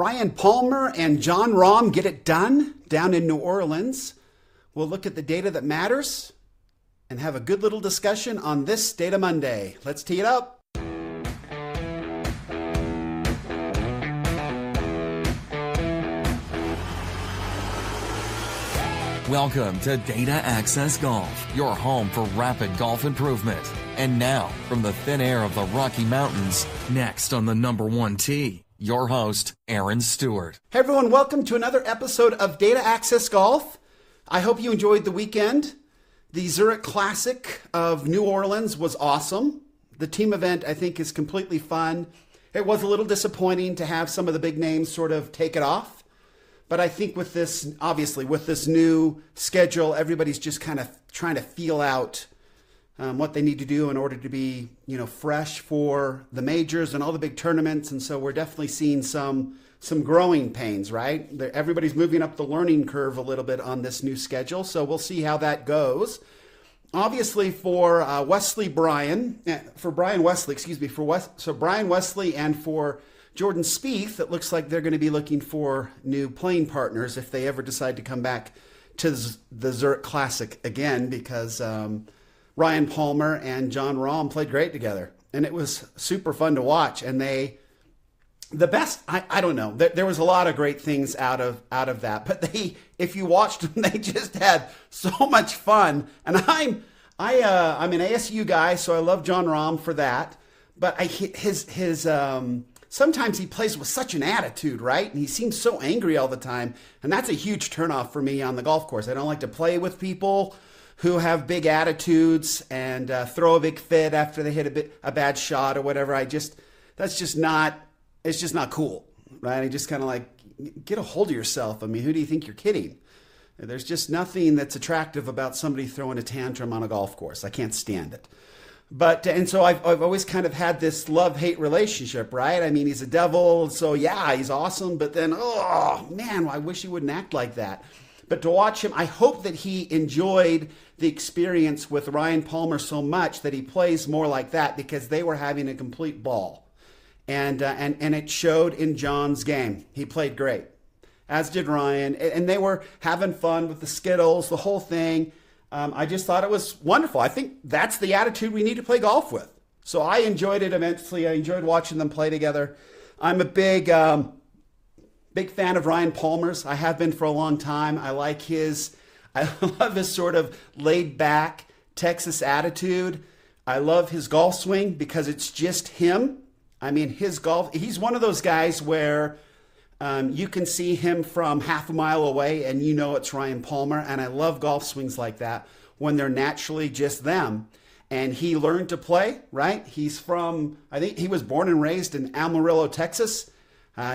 Ryan Palmer and Jon Rahm get it done down in New Orleans. We'll look at the data that matters and have a good little discussion on this Data Monday. Let's tee it up. Welcome to Data Access Golf, your home for rapid golf improvement. And now, from the thin air of the Rocky Mountains, next on the number one tee, your host, Aaron Stewart. Hey everyone, welcome to another episode of Data Access Golf. I hope you enjoyed the weekend. The Zurich Classic of New Orleans was awesome. The team event, I think, is completely fun. It was a little disappointing to have some of the big names sort of take it off. But I think with this, obviously, with this new schedule, everybody's just kind of trying to feel out what they need to do in order to be, fresh for the majors and all the big tournaments. And so we're definitely seeing some growing pains, right? Everybody's moving up the learning curve a little bit on this new schedule. So we'll see how that goes. Obviously, for Brian Wesley and for Jordan Spieth, it looks like they're going to be looking for new playing partners if they ever decide to come back to the Zurich Classic again, because Ryan Palmer and Jon Rahm played great together, and it was super fun to watch. And I don't know, there was a lot of great things out of that, but if you watched them, they just had so much fun. And I'm an ASU guy, so I love Jon Rahm for that, but sometimes he plays with such an attitude, right? And he seems so angry all the time. And that's a huge turnoff for me on the golf course. I don't like to play with people who have big attitudes and throw a big fit after they hit a bad shot or whatever. It's just not cool, right? I just kind of like, get a hold of yourself. I mean, who do you think you're kidding? There's just nothing that's attractive about somebody throwing a tantrum on a golf course. I can't stand it. And so I've always kind of had this love-hate relationship, right? I mean, he's a devil, so yeah, he's awesome, but then, oh man, I wish he wouldn't act like that. But to watch him, I hope that he enjoyed the experience with Ryan Palmer so much that he plays more like that, because they were having a complete ball. And it showed in Jon's game. He played great, as did Ryan, and they were having fun with the Skittles, the whole thing. I just thought it was wonderful. I think that's the attitude we need to play golf with. So I enjoyed it immensely. I enjoyed watching them play together. I'm a big fan of Ryan Palmer's. I have been for a long time. I love his sort of laid back Texas attitude. I love his golf swing because it's just him. I mean, he's one of those guys where you can see him from half a mile away and you know it's Ryan Palmer. And I love golf swings like that when they're naturally just them. And he learned to play, right? I think he was born and raised in Amarillo, Texas.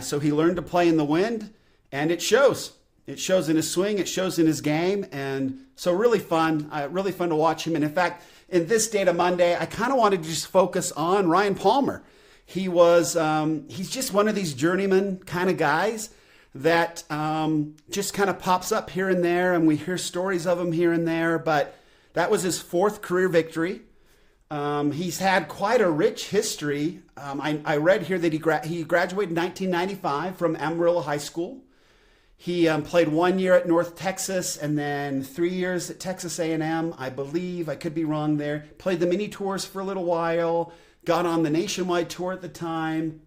So he learned to play in the wind, and it shows. It shows in his swing. It shows in his game. And so really fun to watch him. And in fact, in this Data Monday, I kind of wanted to just focus on Ryan Palmer. He's just one of these journeyman kind of guys that just kind of pops up here and there, and we hear stories of him here and there, but that was his fourth career victory. He's had quite a rich history. I read here that he graduated in 1995 from Amarillo High School. He played 1 year at North Texas and then 3 years at Texas A&M, I believe. I could be wrong there. Played the mini tours for a little while. Got on the nationwide tour at the time.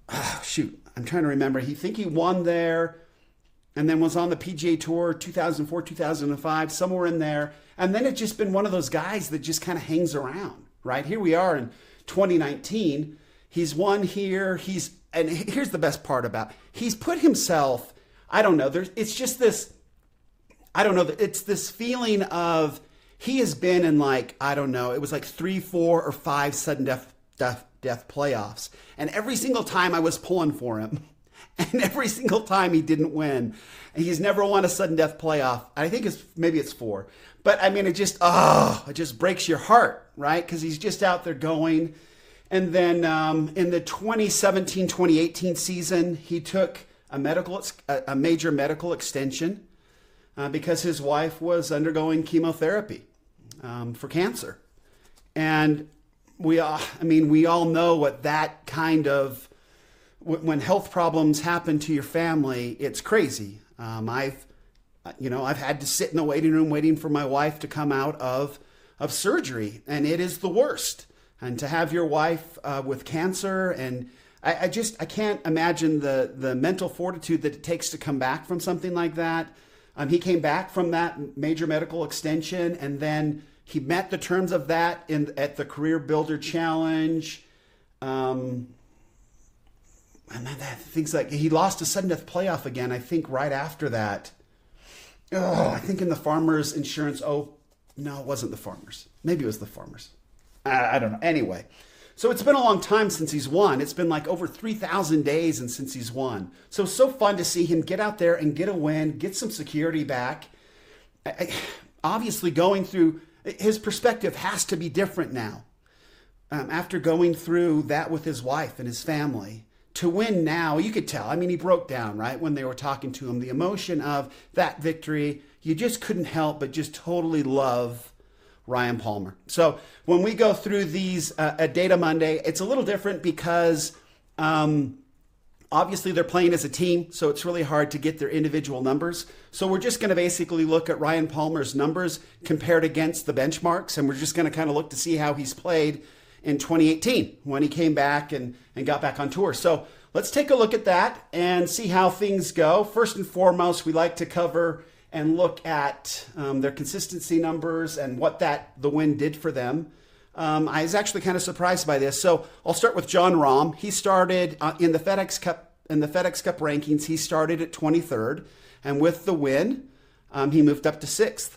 Oh, shoot, I'm trying to remember. He won there and then was on the PGA Tour 2004, 2005, somewhere in there. And then it's just been one of those guys that just kind of hangs around, right? Here we are in 2019. He's won here. And here's the best part about it. He's put himself, I don't know, it's just this, I don't know, it's this feeling of, he has been in it was like 3, 4, or 5 sudden death playoffs. And every single time I was pulling for him. And every single time he didn't win. And he's never won a sudden death playoff. I think maybe it's 4. But I mean, it just breaks your heart, right? Because he's just out there going. And then in the 2017-2018 season, he took a major medical extension because his wife was undergoing chemotherapy for cancer. And we all know what that kind of when health problems happen to your family, it's crazy. I've had to sit in the waiting room waiting for my wife to come out of surgery, and it is the worst. And to have your wife with cancer, and I can't imagine the mental fortitude that it takes to come back from something like that. He came back from that major medical extension, and then he met the terms of that at the Career Builder Challenge. And then things like he lost a sudden death playoff again, I think right after that. Oh, I think in the Farmers Insurance. Oh, no, it wasn't the Farmers. Maybe it was the Farmers. I don't know. Anyway, so it's been a long time since he's won. It's been like over 3,000 days and since he's won. So it's so fun to see him get out there and get a win, get some security back. Obviously going through, his perspective has to be different now. After going through that with his wife and his family. To win now, you could tell. I mean, he broke down, right, when they were talking to him. The emotion of that victory, you just couldn't help but just totally love Ryan Palmer. So when we go through these at Data Monday, it's a little different because obviously they're playing as a team, so it's really hard to get their individual numbers. So we're just going to basically look at Ryan Palmer's numbers compared against the benchmarks, and we're just going to kind of look to see how he's played in 2018 when he came back and got back on tour. So let's take a look at that and see how things go. First and foremost, we like to cover and look at their consistency numbers and what the win did for them. I was actually kind of surprised by this. So I'll start with Jon Rahm. He started in the FedEx Cup rankings. He started at 23rd, and with the win, he moved up to 6th.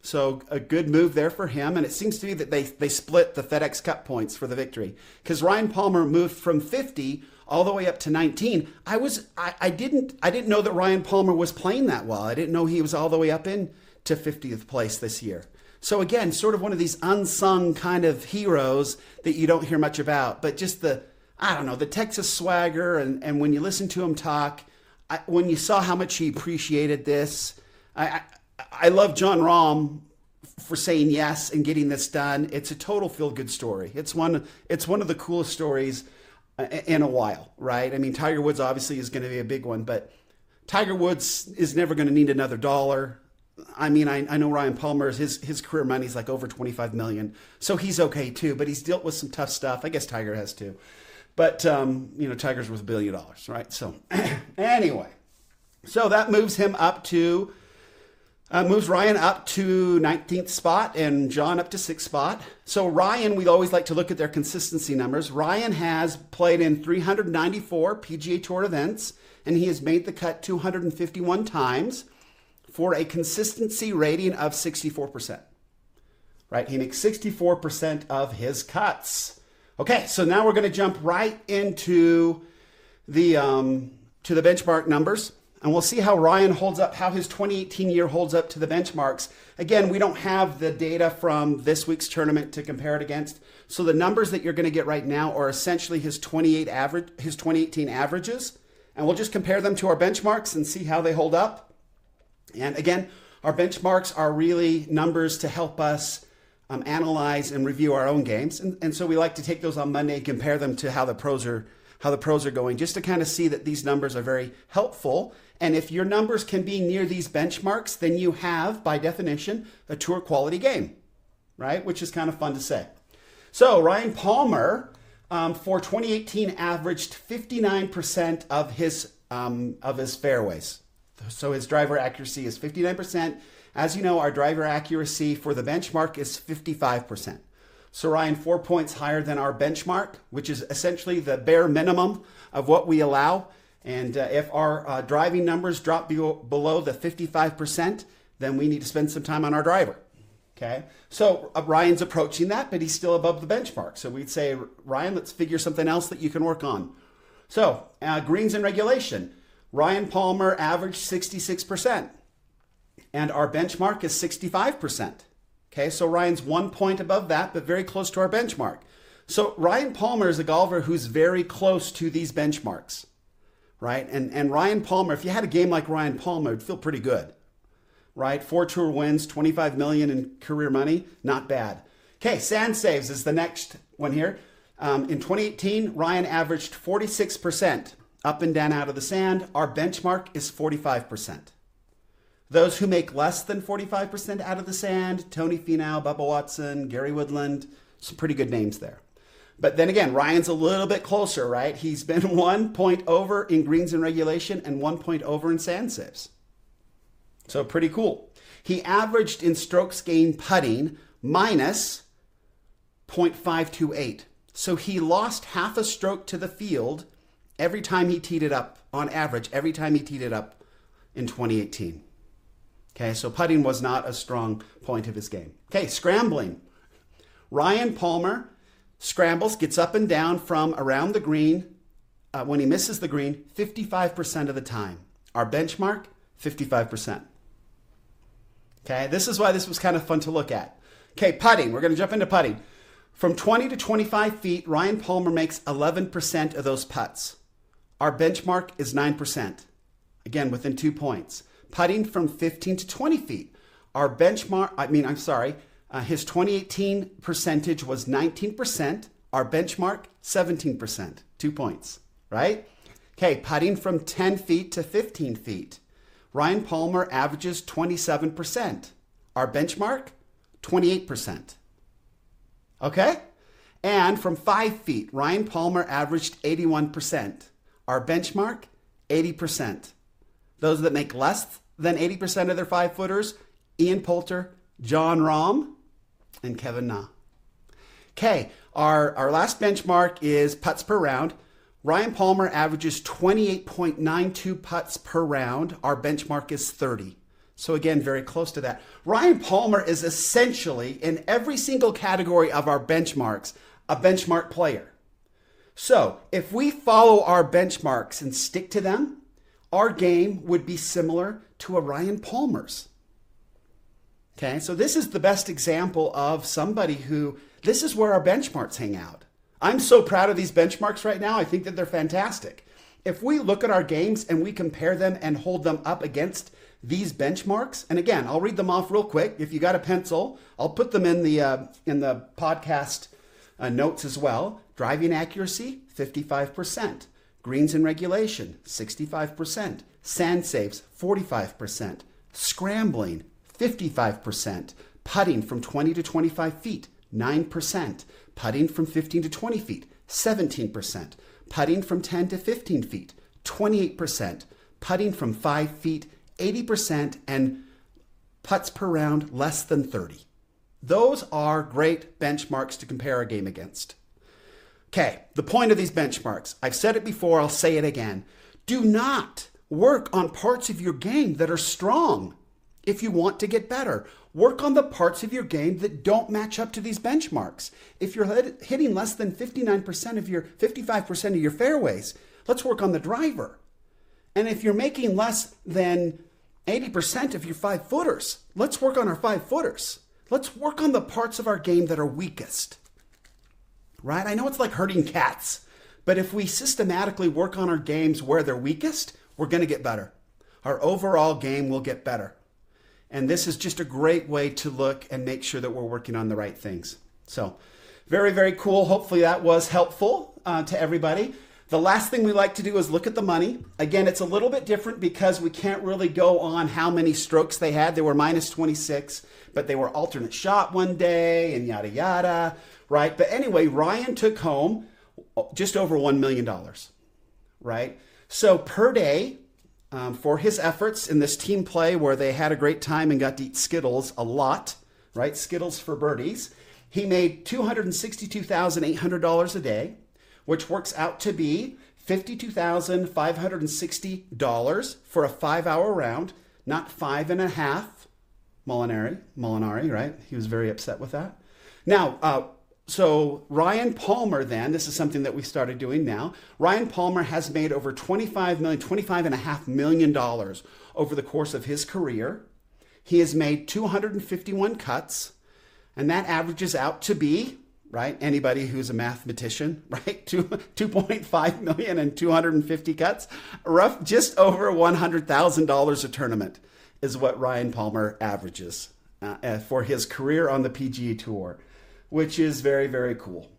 So a good move there for him. And it seems to be that they split the FedEx Cup points for the victory, because Ryan Palmer moved from 50 all the way up to 19. I didn't know that Ryan Palmer was playing that well. I didn't know he was all the way up into 50th place this year. So again, sort of one of these unsung kind of heroes that you don't hear much about, but just the Texas swagger. And when you listen to him talk, when you saw how much he appreciated this, I love Jon Rahm for saying yes and getting this done. It's a total feel-good story. It's one of the coolest stories in a while, right? I mean, Tiger Woods obviously is going to be a big one, but Tiger Woods is never going to need another dollar. I mean, I know Ryan Palmer's his career money is like over $25 million, so he's okay too. But he's dealt with some tough stuff. I guess Tiger has too. But Tiger's worth $1 billion, right? So anyway, so that moves him up to. Moves Ryan up to 19th spot and John up to 6th spot. So Ryan, we always like to look at their consistency numbers. Ryan has played in 394 PGA Tour events, and he has made the cut 251 times for a consistency rating of 64%. Right? He makes 64% of his cuts. Okay, so now we're going to jump right into the to the benchmark numbers. And we'll see how Ryan holds up, how his 2018 year holds up to the benchmarks. Again, we don't have the data from this week's tournament to compare it against. So the numbers that you're going to get right now are essentially his 2018 averages. And we'll just compare them to our benchmarks and see how they hold up. And again, our benchmarks are really numbers to help us analyze and review our own games. And so we like to take those on Monday and compare them to how the pros are going, just to kind of see that these numbers are very helpful. And if your numbers can be near these benchmarks, then you have, by definition, a tour quality game, right? Which is kind of fun to say. So Ryan Palmer, for 2018, averaged 59% of his fairways. So his driver accuracy is 59%. As you know, our driver accuracy for the benchmark is 55%. So Ryan, 4 points higher than our benchmark, which is essentially the bare minimum of what we allow. And if our driving numbers drop below the 55%, then we need to spend some time on our driver. Okay, so Ryan's approaching that, but he's still above the benchmark. So we'd say, Ryan, let's figure something else that you can work on. So greens in regulation. Ryan Palmer averaged 66%, and our benchmark is 65%. Okay, so Ryan's 1 point above that, but very close to our benchmark. So Ryan Palmer is a golfer who's very close to these benchmarks, right? And Ryan Palmer, if you had a game like Ryan Palmer, it'd feel pretty good, right? 4 tour wins, $25 million in career money, not bad. Okay, sand saves is the next one here. In 2018, Ryan averaged 46% up and down out of the sand. Our benchmark is 45%. Those who make less than 45% out of the sand, Tony Finau, Bubba Watson, Gary Woodland, some pretty good names there. But then again, Ryan's a little bit closer, right? He's been 1 point over in greens in regulation and 1 point over in sand saves. So pretty cool. He averaged in strokes gained putting minus 0.528. So he lost half a stroke to the field every time he teed it up, on average, every time he teed it up in 2018. Okay, so putting was not a strong point of his game. Okay, scrambling. Ryan Palmer scrambles, gets up and down from around the green, when he misses the green, 55% of the time. Our benchmark, 55%. Okay, this is why this was kind of fun to look at. Okay, putting. We're going to jump into putting. From 20 to 25 feet, Ryan Palmer makes 11% of those putts. Our benchmark is 9%. Again, within 2 points. Putting from 15 to 20 feet. Our benchmark, his 2018 percentage was 19%. Our benchmark, 17%. 2 points, right? Okay, putting from 10 feet to 15 feet. Ryan Palmer averages 27%. Our benchmark, 28%. Okay? And from 5 feet, Ryan Palmer averaged 81%. Our benchmark, 80%. Those that make less than 80% of their 5-footers, Ian Poulter, Jon Rahm, and Kevin Na. Okay, our last benchmark is putts per round. Ryan Palmer averages 28.92 putts per round. Our benchmark is 30. So again, very close to that. Ryan Palmer is essentially, in every single category of our benchmarks, a benchmark player. So if we follow our benchmarks and stick to them, our game would be similar to a Ryan Palmer's. Okay, so this is the best example of somebody who, this is where our benchmarks hang out. I'm so proud of these benchmarks right now. I think that they're fantastic. If we look at our games and we compare them and hold them up against these benchmarks, and again, I'll read them off real quick. If you got a pencil, I'll put them in the podcast notes as well. Driving accuracy, 55%. Greens in regulation, 65%. Sand saves, 45%. Scrambling, 55%. Putting from 20 to 25 feet, 9%. Putting from 15 to 20 feet, 17%. Putting from 10 to 15 feet, 28%. Putting from 5 feet, 80%. And putts per round, less than 30. Those are great benchmarks to compare a game against. Okay, the point of these benchmarks, I've said it before, I'll say it again. Do not work on parts of your game that are strong if you want to get better. Work on the parts of your game that don't match up to these benchmarks. If you're hitting less than 55% of your fairways, let's work on the driver. And if you're making less than 80% of your 5-footers, let's work on our 5-footers. Let's work on the parts of our game that are weakest. Right? I know it's like herding cats, but if we systematically work on our games where they're weakest, we're going to get better. Our overall game will get better. And this is just a great way to look and make sure that we're working on the right things. So very, very cool. Hopefully that was helpful to everybody. The last thing we like to do is look at the money. Again, it's a little bit different because we can't really go on how many strokes they had. They were minus 26, but they were alternate shot one day and yada, yada, right? But anyway, Ryan took home just over $1 million, right? So per day, for his efforts in this team play where they had a great time and got to eat Skittles a lot, right? Skittles for birdies. He made $262,800 a day, which works out to be $52,560 for a 5-hour round, not 5.5. Molinari, right? He was very upset with that. Now, so Ryan Palmer then, this is something that we started doing now. Ryan Palmer has made over $25.5 million over the course of his career. He has made 251 cuts, and that averages out to be, right? Anybody who's a mathematician, right? 2.5 million and 250 cuts, just over $100,000 a tournament is what Ryan Palmer averages for his career on the PGA Tour, which is very, very cool.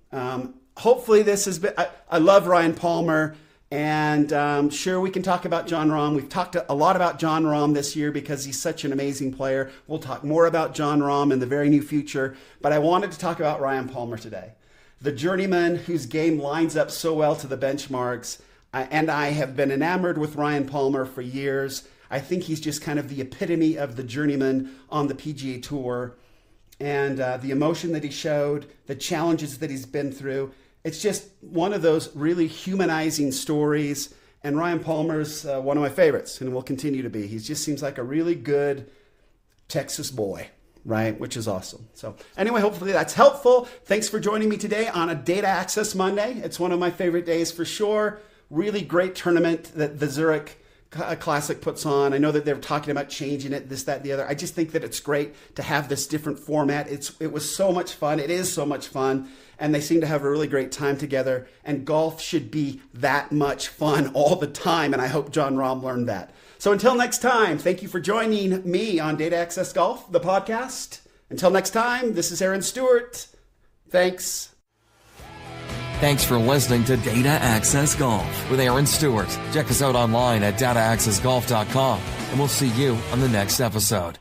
hopefully this has been, I love Ryan Palmer. And sure, we can talk about Jon Rahm. We've talked a lot about Jon Rahm this year because he's such an amazing player. We'll talk more about Jon Rahm in the very near future. But I wanted to talk about Ryan Palmer today, the journeyman whose game lines up so well to the benchmarks. And I have been enamored with Ryan Palmer for years. I think he's just kind of the epitome of the journeyman on the PGA Tour. And the emotion that he showed, the challenges that he's been through. It's just one of those really humanizing stories. And Ryan Palmer's one of my favorites and will continue to be. He just seems like a really good Texas boy, right? Which is awesome. So anyway, hopefully that's helpful. Thanks for joining me today on a Data Access Monday. It's one of my favorite days for sure. Really great tournament that the Zurich Classic puts on. I know that they're talking about changing it, this, that, and the other. I just think that it's great to have this different format. It was so much fun. It is so much fun. And they seem to have a really great time together. And golf should be that much fun all the time. And I hope Jon Rahm learned that. So until next time, thank you for joining me on Data Access Golf, the podcast. Until next time, this is Aaron Stewart. Thanks. Thanks for listening to Data Access Golf with Aaron Stewart. Check us out online at dataaccessgolf.com, and we'll see you on the next episode.